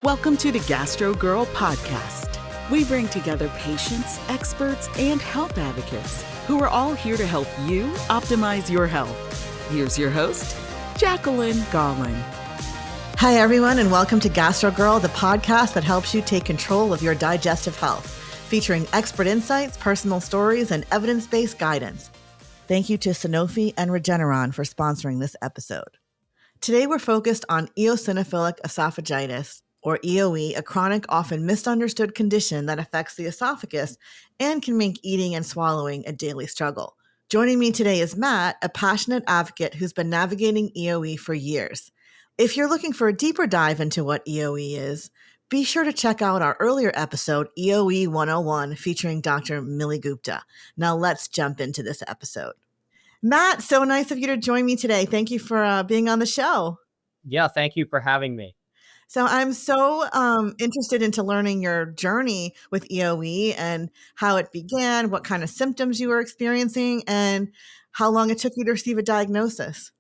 Welcome to the Gastro Girl podcast. We bring together patients, experts, and health advocates who are all here to help you optimize your health. Here's your host, Jacqueline Gollin. Hi, everyone, and welcome to Gastro Girl, the podcast that helps you take control of your digestive health, featuring expert insights, personal stories, and evidence-based guidance. Thank you to Sanofi and Regeneron for sponsoring this episode. Today, we're focused on eosinophilic esophagitis, or EoE, a chronic, often misunderstood condition that affects the esophagus and can make eating and swallowing a daily struggle. Joining me today is Matt, a passionate advocate who's been navigating EoE for years. If you're looking for a deeper dive into what EoE is, be sure to check out our earlier episode, EoE 101, featuring Dr. Millie Gupta. Now let's jump into this episode. Matt, so nice of you to join me today. Thank you for being on the show. Yeah, thank you for having me. So I'm so interested into learning your journey with EoE and how it began, what kind of symptoms you were experiencing, and how long it took you to receive a diagnosis.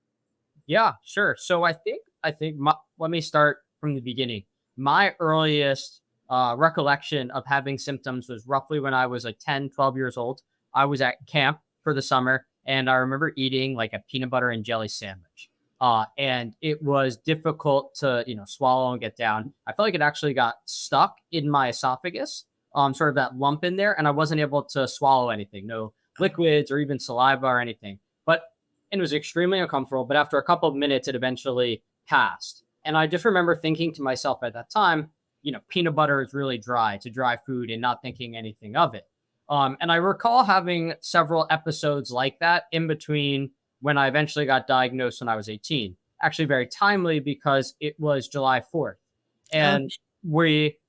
Yeah, sure. So I think let me start from the beginning. My earliest recollection of having symptoms was roughly when I was like 10, 12 years old. I was at camp for the summer, and I remember eating like a peanut butter and jelly sandwich. And it was difficult to, swallow and get down. I felt like it actually got stuck in my esophagus, sort of that lump in there, and I wasn't able to swallow anything, no liquids or even saliva or anything. But it was extremely uncomfortable. But after a couple of minutes, it eventually passed. And I just remember thinking to myself at that time, peanut butter is really dry. It's a dry food, and not thinking anything of it. And I recall having several episodes like that in between when I eventually got diagnosed when I was 18. Actually very timely because it was July 4th. And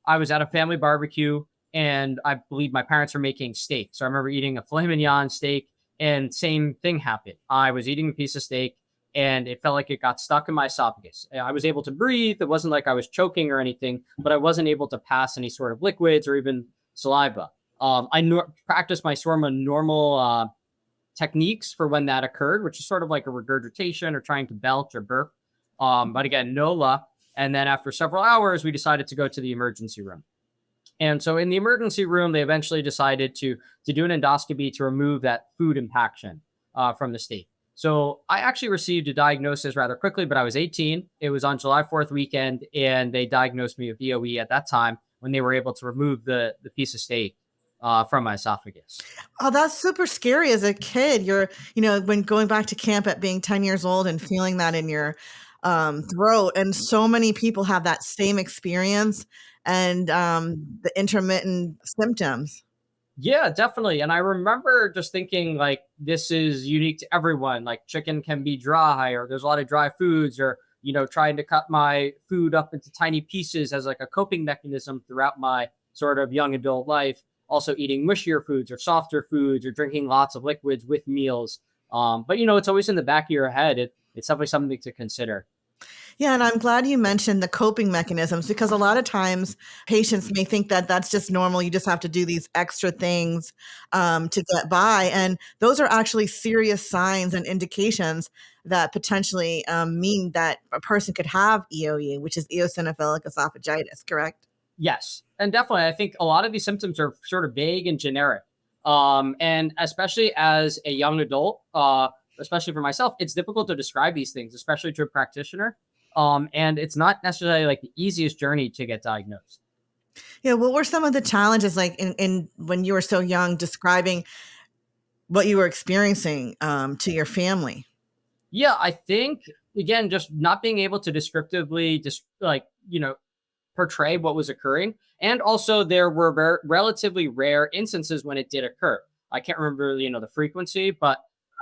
I was at a family barbecue, and I believe my parents were making steak. So I remember eating a filet mignon steak, and same thing happened. I was eating a piece of steak, and it felt like it got stuck in my esophagus. I was able to breathe. It wasn't like I was choking or anything, but I wasn't able to pass any sort of liquids or even saliva. I practiced my sort of normal techniques for when that occurred, which is sort of like a regurgitation or trying to belch or burp. But again, no luck. And then after several hours, we decided to go to the emergency room. And so in the emergency room, they eventually decided to do an endoscopy to remove that food impaction from the steak. So I actually received a diagnosis rather quickly, but I was 18. It was on July 4th weekend, and they diagnosed me with EoE at that time when they were able to remove the piece of steak from my esophagus. Oh, that's super scary as a kid. You're, when going back to camp at being 10 years old and feeling that in your throat. And so many people have that same experience and the intermittent symptoms. Yeah, definitely. And I remember just thinking like, this is unique to everyone. Like chicken can be dry, or there's a lot of dry foods, or, trying to cut my food up into tiny pieces as like a coping mechanism throughout my sort of young adult life. Also eating mushier foods or softer foods or drinking lots of liquids with meals. But, it's always in the back of your head. It's definitely something to consider. Yeah, and I'm glad you mentioned the coping mechanisms, because a lot of times patients may think that that's just normal. You just have to do these extra things to get by. And those are actually serious signs and indications that potentially mean that a person could have EoE, which is eosinophilic esophagitis, correct? Yes. And definitely, I think a lot of these symptoms are sort of vague and generic. And especially as a young adult, especially for myself, it's difficult to describe these things, especially to a practitioner. And it's not necessarily like the easiest journey to get diagnosed. Yeah. What were some of the challenges like in when you were so young, describing what you were experiencing to your family? Yeah, I think, again, just not being able to descriptively portray what was occurring. And also there were relatively rare instances when it did occur. I can't remember, the frequency, but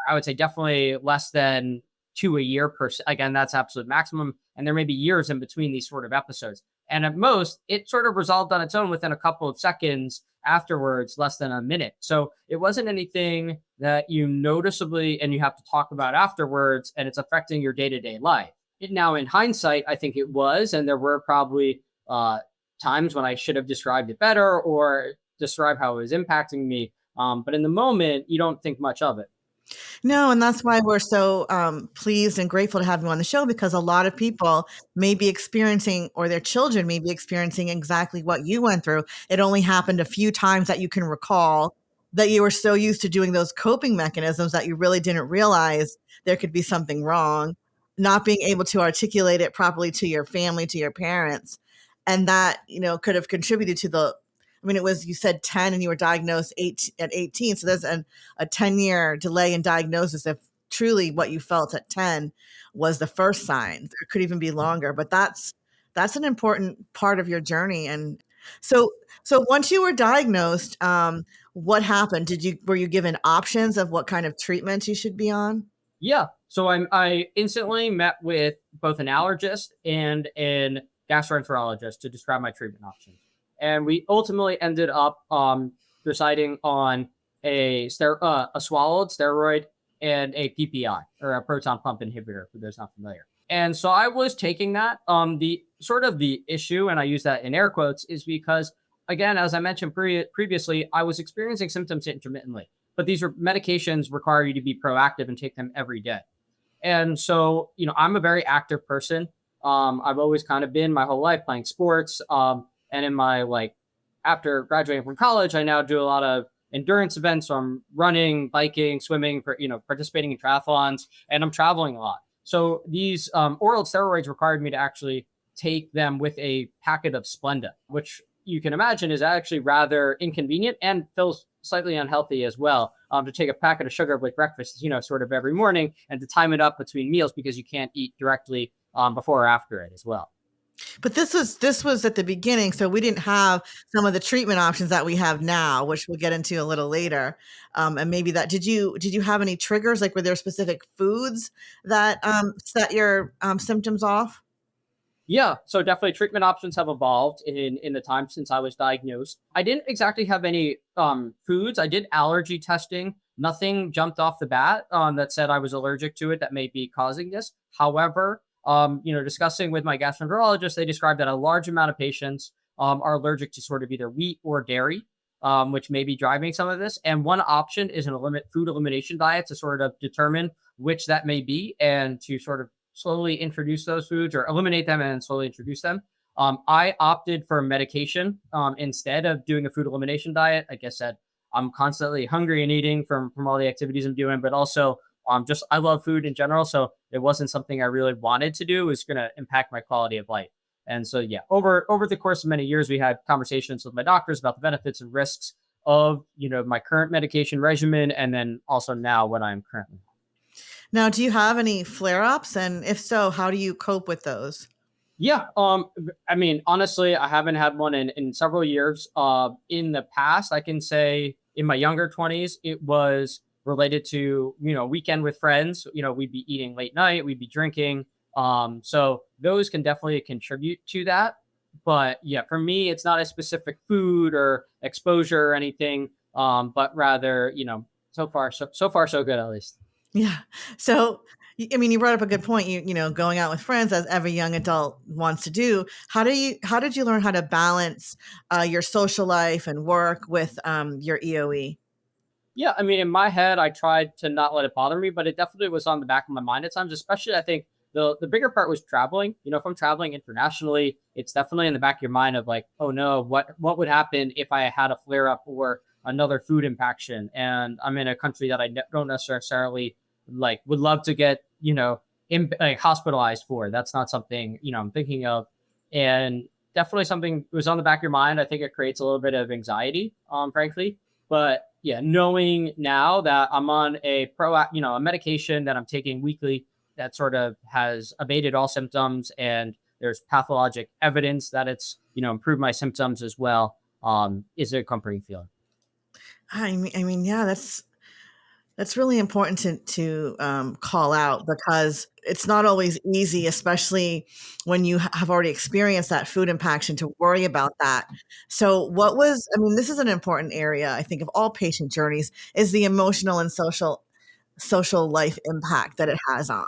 I would say definitely less than 2 a year per se. Again, that's absolute maximum. And there may be years in between these sort of episodes. And at most, it sort of resolved on its own within a couple of seconds afterwards, less than a minute. So it wasn't anything that you noticeably and you have to talk about afterwards, and it's affecting your day-to-day life. Now, in hindsight, I think it was, and there were probably times when I should have described it better or described how it was impacting me. But in the moment, you don't think much of it. No, and that's why we're so pleased and grateful to have you on the show, because a lot of people may be experiencing, or their children may be experiencing, exactly what you went through. It only happened a few times that you can recall, that you were so used to doing those coping mechanisms that you really didn't realize there could be something wrong, not being able to articulate it properly to your family, to your parents. And that, could have contributed to it was, you said 10 and you were diagnosed at 18. So there's a 10-year delay in diagnosis if truly what you felt at 10 was the first sign. It could even be longer, but that's an important part of your journey. And so once you were diagnosed, what happened? Were you given options of what kind of treatment you should be on? Yeah. So I instantly met with both an allergist and an gastroenterologist to describe my treatment options. And we ultimately ended up deciding on a swallowed steroid and a PPI, or a proton pump inhibitor, for those not familiar. And so I was taking that. The issue, and I use that in air quotes, is because, again, as I mentioned previously, I was experiencing symptoms intermittently. But these medications require you to be proactive and take them every day. And so, I'm a very active person. I've always kind of been my whole life playing sports. And in my, after graduating from college, I now do a lot of endurance events. So I'm running, biking, swimming, participating in triathlons, and I'm traveling a lot. So these oral steroids required me to actually take them with a packet of Splenda, which you can imagine is actually rather inconvenient and feels slightly unhealthy as well, to take a packet of sugar with breakfast, sort of every morning, and to time it up between meals, because you can't eat directly before or after it as well. But this was at the beginning, so we didn't have some of the treatment options that we have now, which we'll get into a little later. And maybe that did you have any triggers? Like, were there specific foods that set your symptoms off? Yeah, so definitely treatment options have evolved in the time since I was diagnosed. I didn't exactly have any foods. I did allergy testing. Nothing jumped off the bat that said I was allergic to it that may be causing this. However, discussing with my gastroenterologist, they described that a large amount of patients are allergic to sort of either wheat or dairy, which may be driving some of this. And one option is food elimination diet to sort of determine which that may be, and to sort of slowly introduce those foods, or eliminate them and slowly introduce them. I opted for medication instead of doing a food elimination diet. Like I said, I'm constantly hungry and eating from all the activities I'm doing, but also I love food in general. So it wasn't something I really wanted to do. It was going to impact my quality of life. And so, yeah, over the course of many years, we had conversations with my doctors about the benefits and risks of, my current medication regimen, and then also now what I'm currently. Now, do you have any flare-ups? And if so, how do you cope with those? Yeah. Honestly, I haven't had one in several years. In the past, I can say in my younger 20s, it was related to, weekend with friends. We'd be eating late night, we'd be drinking. So those can definitely contribute to that. But yeah, for me, it's not a specific food or exposure or anything. But rather, so far so good, at least. Yeah. So, you brought up a good point. Going out with friends, as every young adult wants to do. How did you learn how to balance your social life and work with your EoE? Yeah, in my head, I tried to not let it bother me, but it definitely was on the back of my mind at times. Especially, I think the bigger part was traveling. If I'm traveling internationally, it's definitely in the back of your mind of like, oh no, what would happen if I had a flare up or another food impaction, and I'm in a country that I don't necessarily would love to get hospitalized for. That's not something I'm thinking of, and definitely something was on the back of your mind. I think it creates a little bit of anxiety, frankly. But yeah, knowing now that I'm on a medication that I'm taking weekly that sort of has abated all symptoms, and there's pathologic evidence that it's improved my symptoms as well, is a comforting feeling. Yeah, that's really important to call out, because it's not always easy, especially when you have already experienced that food impaction, to worry about that. So this is an important area, I think, of all patient journeys, is the emotional and social life impact that it has on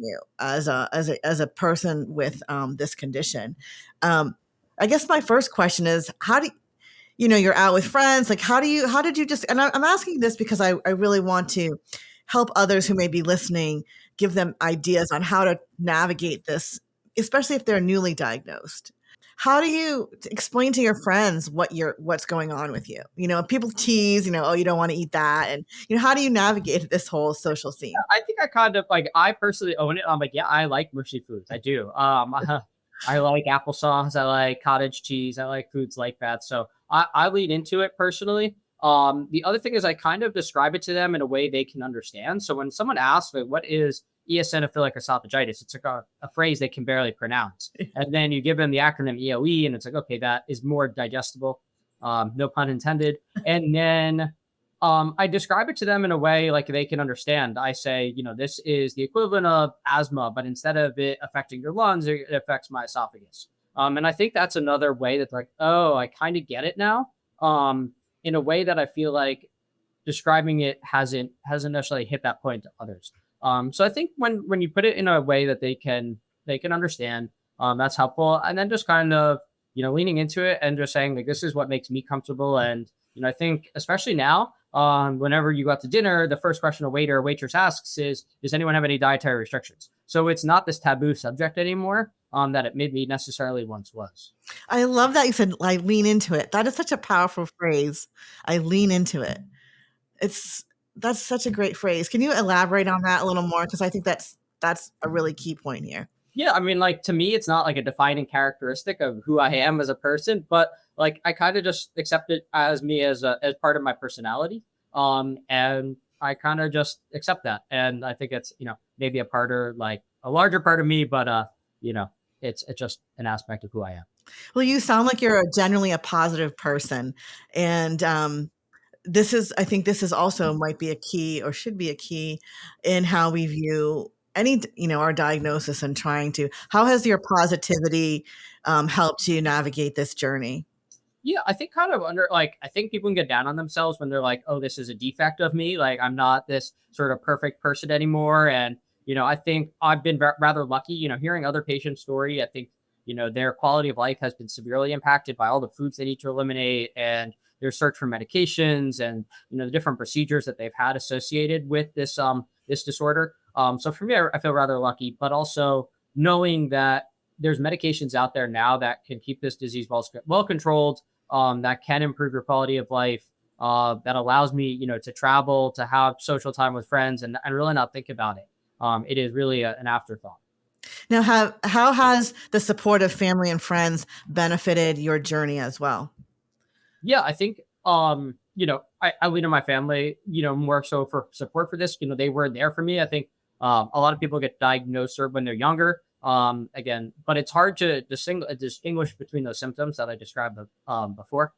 you as a person with this condition. I guess my first question is, you're out with friends, like how did you just, and I'm asking this because I really want to help others who may be listening, give them ideas on how to navigate this, especially if they're newly diagnosed. How do you explain to your friends what's going on with you? People tease, oh, you don't want to eat that. And, how do you navigate this whole social scene? I think I kind of like, I personally own it. I'm like, yeah, I like mushy foods. I do. I like applesauce. I like cottage cheese. I like foods like that. So I lead into it personally. The other thing is I kind of describe it to them in a way they can understand. So when someone asks, like, what is eosinophilic esophagitis? It's like a phrase they can barely pronounce. And then you give them the acronym EoE, and it's like, okay, that is more digestible. No pun intended. And then I describe it to them in a way like they can understand. I say, this is the equivalent of asthma, but instead of it affecting your lungs, it affects my esophagus. And I think that's another way that's like, oh, I kind of get it now. In a way that I feel like describing it hasn't necessarily hit that point to others. So I think when you put it in a way that they can understand, that's helpful. And then just kind of, leaning into it and just saying like, this is what makes me comfortable. And, I think especially now, whenever you go out to dinner, the first question a waiter or waitress asks is, does anyone have any dietary restrictions? So it's not this taboo subject anymore that it maybe necessarily once was. I love that you said, I lean into it. That is such a powerful phrase. I lean into it. That's such a great phrase. Can you elaborate on that a little more? Because I think that's a really key point here. Yeah, I mean, like to me, it's not like a defining characteristic of who I am as a person, but like I kind of just accept it as me as part of my personality. And I kind of just accept that, and I think it's maybe a larger part of me, but it's just an aspect of who I am. Well, you sound like you're generally a positive person, and I think this is also might be a key or should be a key in how we view our diagnosis and how has your positivity helped you navigate this journey? Yeah, I think kind of I think people can get down on themselves when they're like, oh, this is a defect of me. Like I'm not this sort of perfect person anymore. And, I think I've been rather lucky, hearing other patients' story. I think, their quality of life has been severely impacted by all the foods they need to eliminate and their search for medications and, the different procedures that they've had associated with this disorder. So for me, I feel rather lucky, but also knowing that there's medications out there now that can keep this disease well controlled, that can improve your quality of life, that allows me, to travel, to have social time with friends and really not think about it. It is really an afterthought. Now, how has the support of family and friends benefited your journey as well? Yeah, I think, I lean on my family, more so for support for this. They were there for me. I think a lot of people get diagnosed when they're younger. Again, but it's hard to distinguish between those symptoms that I described before.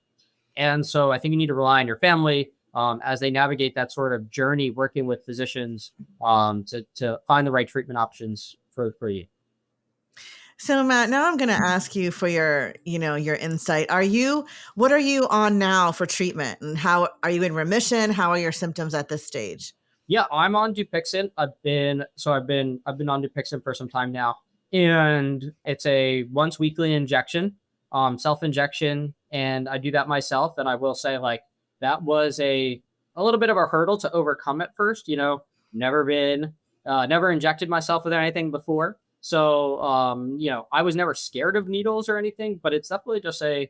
And so I think you need to rely on your family as they navigate that sort of journey, working with physicians to find the right treatment options for you. So Matt, now I'm going to ask you for your insight. What are you on now for treatment, and how are you in remission? How are your symptoms at this stage? Yeah, I'm on Dupixent. I've been on Dupixent for some time now, and it's a once weekly injection, self-injection, and I do that myself. And I will say, like, that was a little bit of a hurdle to overcome at first. Never injected myself with anything before. So, I was never scared of needles or anything, but it's definitely just a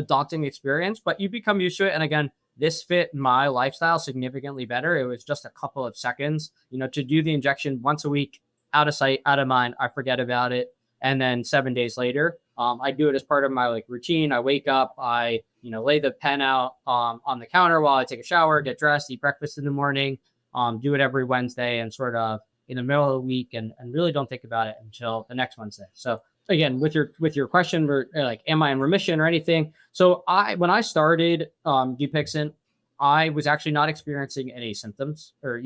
daunting experience, but you become used to it. And again, this fit my lifestyle significantly better. It was just a couple of seconds, to do the injection once a week, out of sight, out of mind. I forget about it. And then 7 days later, I do it as part of my routine. I wake up, I, lay the pen out on the counter while I take a shower, get dressed, eat breakfast in the morning, do it every Wednesday and sort of in the middle of the week and really don't think about it until the next Wednesday. So again, with your question, like, am I in remission or anything? So when I started Dupixent, I was actually not experiencing any symptoms or,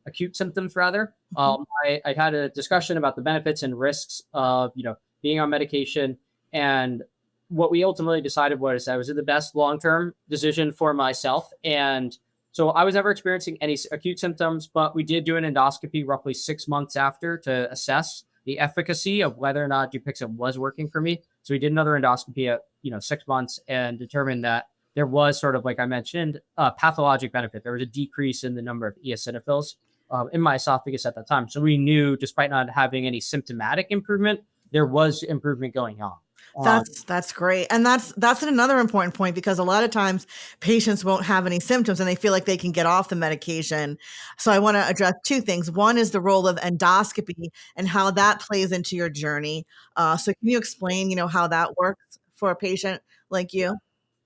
acute symptoms rather. I had a discussion about the benefits and risks of, being on medication. And what we ultimately decided was that was the best long-term decision for myself. And so I was never experiencing any acute symptoms, but we did do an endoscopy roughly 6 months after to assess the efficacy of whether or not Dupixent was working for me. So we did another endoscopy at 6 months and determined that there was sort of, like I mentioned, pathologic benefit. There was a decrease in the number of eosinophils in my esophagus at that time. So we knew, despite not having any symptomatic improvement, there was improvement going on. That's great. And that's another important point, because a lot of times patients won't have any symptoms and they feel like they can get off the medication. So I want to address two things. One is the role of endoscopy and how that plays into your journey. So can you explain, how that works for a patient like you?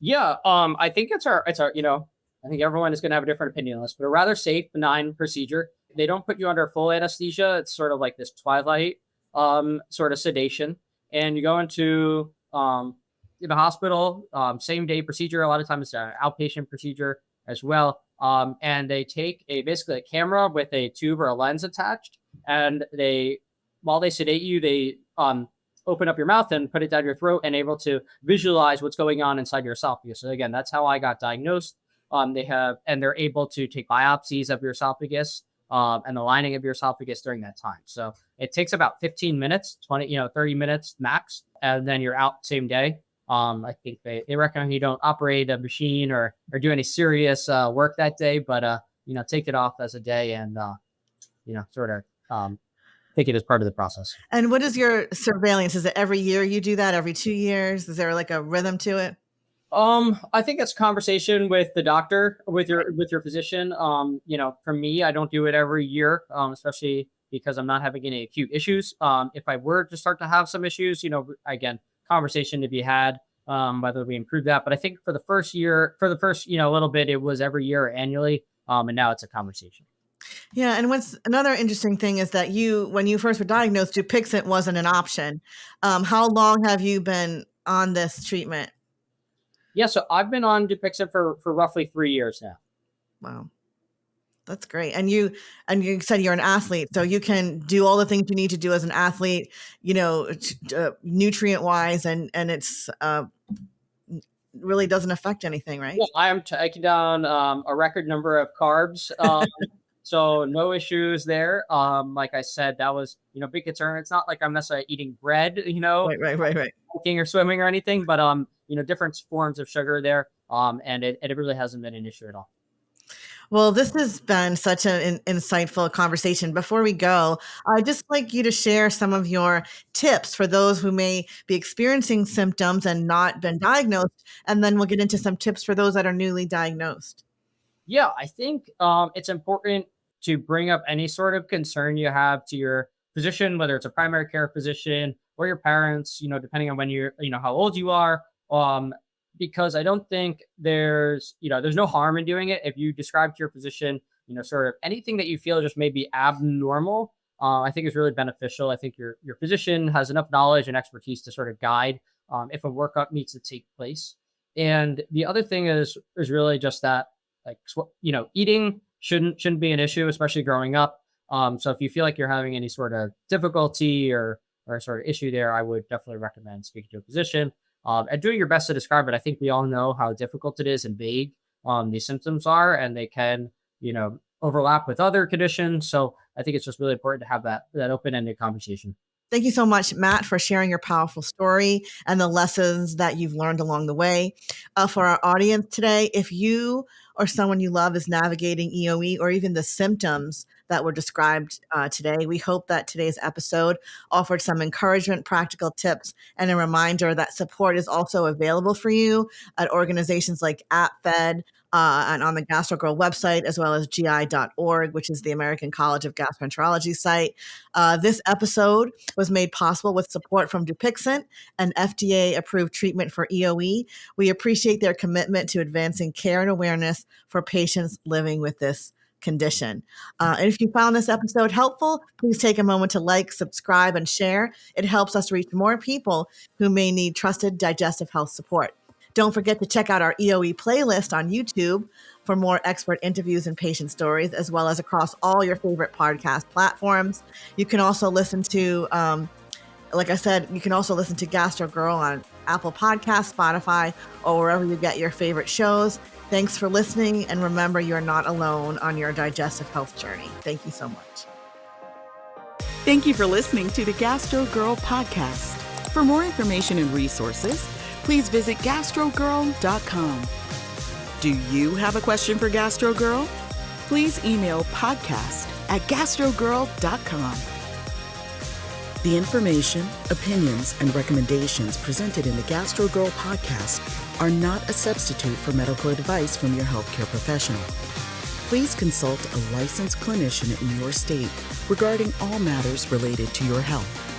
Yeah, I think it's our, I think everyone is going to have a different opinion on this, but a rather safe, benign procedure. They don't put you under full anesthesia. It's sort of like this twilight sort of sedation, and you go into the hospital, same day procedure. A lot of times it's an outpatient procedure as well. And they take basically a camera with a tube or a lens attached, and while they sedate you, they open up your mouth and put it down your throat and able to visualize what's going on inside your esophagus. So again, that's how I got diagnosed. They're able to take biopsies of your esophagus and the lining of your esophagus during that time. So it takes about 15 minutes, 30 minutes max, and then you're out same day. I think they recommend you don't operate a machine or do any serious work that day, but take it off as a day and sort of take it as part of the process. And what is your surveillance? Is it every year you do that? Every 2 years? Is there like a rhythm to it? I think it's conversation with the doctor, with your physician. For me, I don't do it every year, especially because I'm not having any acute issues. If I were to start to have some issues, again, conversation to be had, whether we improve that. But I think for the first little bit, it was every year or annually. And now it's a conversation. Yeah. And what's another interesting thing is that when you first were diagnosed, Dupixent wasn't an option. How long have you been on this treatment? Yeah, so I've been on Dupixent for roughly 3 years now. Wow. That's great. And you said you're an athlete, so you can do all the things you need to do as an athlete, nutrient wise, and it's really doesn't affect anything, right? Well, I am taking down a record number of carbs. So no issues there. Like I said, that was, big concern. It's not like I'm necessarily eating bread, Right. cooking or swimming or anything, but different forms of sugar there. And it really hasn't been an issue at all. Well, this has been such an insightful conversation. Before we go, I'd just like you to share some of your tips for those who may be experiencing symptoms and not been diagnosed. And then we'll get into some tips for those that are newly diagnosed. Yeah, I think it's important to bring up any sort of concern you have to your physician, whether it's a primary care physician or your parents, depending on when you're, how old you are. Because I don't think there's no harm in doing it. If you describe to your physician, sort of anything that you feel just may be abnormal, I think is really beneficial. I think your physician has enough knowledge and expertise to sort of guide if a workup needs to take place. And the other thing is really just that, eating shouldn't be an issue, especially growing up. So if you feel like you're having any sort of difficulty or sort of issue there, I would definitely recommend speaking to a physician. And doing your best to describe it. I think we all know how difficult it is and vague these symptoms are, and they can, overlap with other conditions. So I think it's just really important to have that open-ended conversation. Thank you so much, Matt, for sharing your powerful story and the lessons that you've learned along the way. For our audience today, if you or someone you love is navigating EoE or even the symptoms that were described today, we hope that today's episode offered some encouragement, practical tips, and a reminder that support is also available for you at organizations like AppFed, and on the Gastro Girl website, as well as gi.org, which is the American College of Gastroenterology site. This episode was made possible with support from Dupixent, an FDA-approved treatment for EoE. We appreciate their commitment to advancing care and awareness for patients living with this condition. And if you found this episode helpful, please take a moment to like, subscribe, and share. It helps us reach more people who may need trusted digestive health support. Don't forget to check out our EoE playlist on YouTube for more expert interviews and patient stories, as well as across all your favorite podcast platforms. You can also listen to, like I said, you can also listen to Gastro Girl on Apple Podcasts, Spotify, or wherever you get your favorite shows. Thanks for listening, and remember, you're not alone on your digestive health journey. Thank you so much. Thank you for listening to the Gastro Girl podcast. For more information and resources, please visit gastrogirl.com. Do you have a question for Gastro Girl? Please email podcast@gastrogirl.com. The information, opinions, and recommendations presented in the Gastro Girl podcast are not a substitute for medical advice from your healthcare professional. Please consult a licensed clinician in your state regarding all matters related to your health.